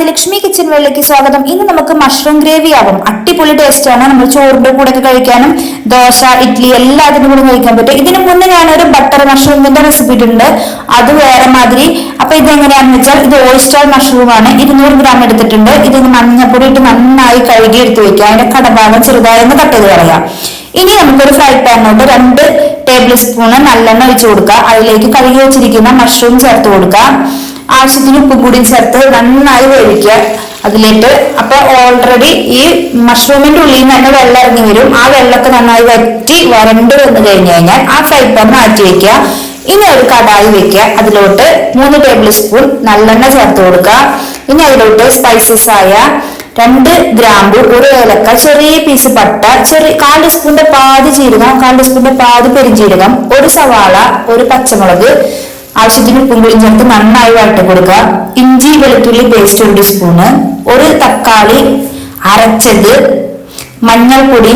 Adilakshmi kitchen വേളിലേക്ക് സ്വാഗതം. ഇന്ന് നമുക്ക് മഷ്റൂം ഗ്രേവി ആകും. അടിപൊളി ടേസ്റ്റ് ആണ്. നമ്മൾ ചോറിന്റെ കൂടെ ഒക്കെ കഴിക്കാനും ദോശ, ഇഡ്ഡലി എല്ലാത്തിനും കൂടെ കഴിക്കാൻ പറ്റും. ഇതിന് മുന്നേ ഞാനൊരു ബട്ടർ മഷ്റൂമിന്റെ റെസിപ്പി ഇട്ടുണ്ട്, അത് വേറെ മാതിരി. അപ്പൊ ഇതെങ്ങനെയാണെന്ന് വെച്ചാൽ ഇത് ഓയിസ്റ്റർ മഷ്റൂം ആണ്. 200 ഗ്രാം എടുത്തിട്ടുണ്ട്. ഇതിന് മഞ്ഞപ്പൊടി ഇട്ട് നന്നായി കഴുകി എടുത്ത് വെക്കുക. അതിന്റെ കടഭാഗം ചെറുതായി ഒന്ന് കട്ട് ചെയ്ത് കളയാം. ഇനി നമുക്കൊരു ഫ്രൈ പാനിലോട്ട് 2 ടേബിൾ സ്പൂൺ നല്ലെണ്ണ ഒഴിച്ചു കൊടുക്കുക. അതിലേക്ക് കഴുകി വെച്ചിരിക്കുന്ന മഷ്റൂം ചേർത്ത് കൊടുക്കുക. ആവശ്യത്തിന് ഉപ്പും കൂടി ചേർത്ത് നന്നായി വേവിക്കുക അതിലേക്ക്. അപ്പൊ ഓൾറെഡി ഈ മഷ്റൂമിന്റെ ഉള്ളിൽ നിന്ന് തന്നെ വെള്ളം ഇറങ്ങി വരും. ആ വെള്ളമൊക്കെ നന്നായി വറ്റി വരണ്ട് വന്നു കഴിഞ്ഞു കഴിഞ്ഞാൽ ആ ഫ്രൈ പാൻ മാറ്റി വെക്കുക. ഇനി ഒരു കടായി വെക്കുക. അതിലോട്ട് 3 ടേബിൾ സ്പൂൺ നല്ലെണ്ണ ചേർത്ത് കൊടുക്കുക. ഇനി അതിലോട്ട് സ്പൈസസ് ആയ 2 ഗ്രാമ്പു, 1 ഏലക്ക, ചെറിയ പീസ് പട്ട, 1/4 ടീസ്പൂണിന്റെ പാതി ജീരകം, 1/4 ടീസ്പൂണിന്റെ പാതി പെരിഞ്ജീരകം, 1 സവാള, 1 പച്ചമുളക്, ആവശ്യത്തിന് ഉപ്പും കൂടി ചേർത്ത് നന്നായി വഴറ്റി കൊടുക്കുക. ഇഞ്ചി വെളുത്തുള്ളി പേസ്റ്റ് 1 ടീസ്പൂണ്, 1 തക്കാളി അരച്ചത്, മഞ്ഞൾപ്പൊടി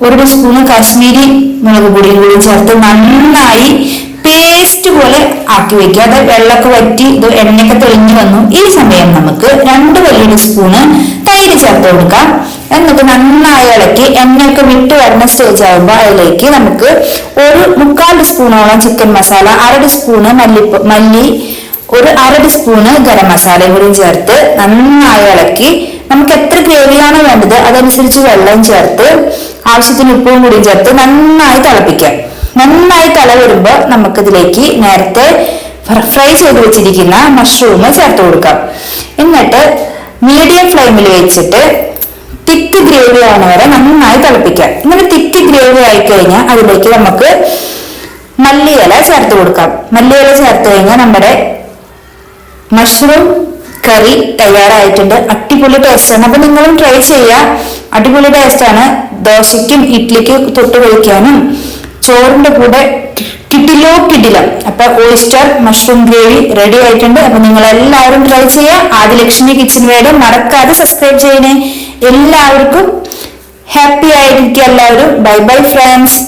1 ടീസ്പൂണ്, കാശ്മീരി മുളക് പൊടിയും കൂടി ചേർത്ത് നന്നായി പേസ്റ്റ് പോലെ ആക്കി വെക്കുക. അത് വെള്ളമൊക്കെ വറ്റി ഇത് എണ്ണയൊക്കെ തെളിഞ്ഞു വന്നു. ഈ സമയം നമുക്ക് 2 വലിയ ടീസ്പൂണ് തൈര് ചേർത്ത് കൊടുക്കാം. എന്നിട്ട് നന്നായി ഇളക്കി എണ്ണയൊക്കെ വിട്ട് വരുന്ന സ്റ്റേജ് ആകുമ്പോൾ അതിലേക്ക് നമുക്ക് 1/4 ടീസ്പൂണോളം ചിക്കൻ മസാല, 1/2 ടീസ്പൂണ് മല്ലി, 1/2 ടീസ്പൂണ് ഗരം മസാലയും കൂടി ചേർത്ത് നന്നായി ഇളക്കി നമുക്ക് എത്ര ഗ്രേവിയാണ് വേണ്ടത് അതനുസരിച്ച് വെള്ളം ചേർത്ത് ആവശ്യത്തിന് ഉപ്പും കൂടി ചേർത്ത് നന്നായി തിളപ്പിക്കാം. നന്നായി തിള വരുമ്പോൾ നമുക്കിതിലേക്ക് നേരത്തെ ഫ്രൈ ചെയ്ത് വെച്ചിരിക്കുന്ന മഷ്റൂം ചേർത്ത് കൊടുക്കാം. എന്നിട്ട് മീഡിയം ഫ്ലെയിമിൽ വെച്ചിട്ട് തിക്ക് ഗ്രേവി ആവുന്ന വരെ നന്നായി തിളപ്പിക്കാം. ഇങ്ങനെ തിക്ക് ഗ്രേവി ആയി കഴിഞ്ഞാൽ അതിലേക്ക് നമുക്ക് മല്ലിയില ചേർത്ത് കൊടുക്കാം. മല്ലിയില ചേർത്ത് കഴിഞ്ഞാൽ നമ്മുടെ മഷ്റൂം കറി തയ്യാറായിട്ടുണ്ട്. അടിപൊളി ടേസ്റ്റ് ആണ്. അപ്പൊ നിങ്ങളും ട്രൈ ചെയ്യുക. അടിപൊളി ടേസ്റ്റ് ആണ്. ദോശയ്ക്കും ഇഡ്ലിക്കും തൊട്ട് കഴിക്കാനും ചോറിന്റെ കൂടെ കിടിലം. അപ്പൊ ഓയിസ്റ്റർ മഷ്റൂം ഗ്രേവി റെഡി ആയിട്ടുണ്ട്. അപ്പൊ നിങ്ങൾ എല്ലാവരും ട്രൈ ചെയ്യുക. ആദിലക്ഷ്മി കിച്ചൺ വേൾഡ് മറക്കാതെ സബ്സ്ക്രൈബ് ചെയ്യണേ. എല്ലാവർക്കും ഹാപ്പി ആയിരിക്കും. എല്ലാവരും ബൈ ബൈ ഫ്രണ്ട്സ്.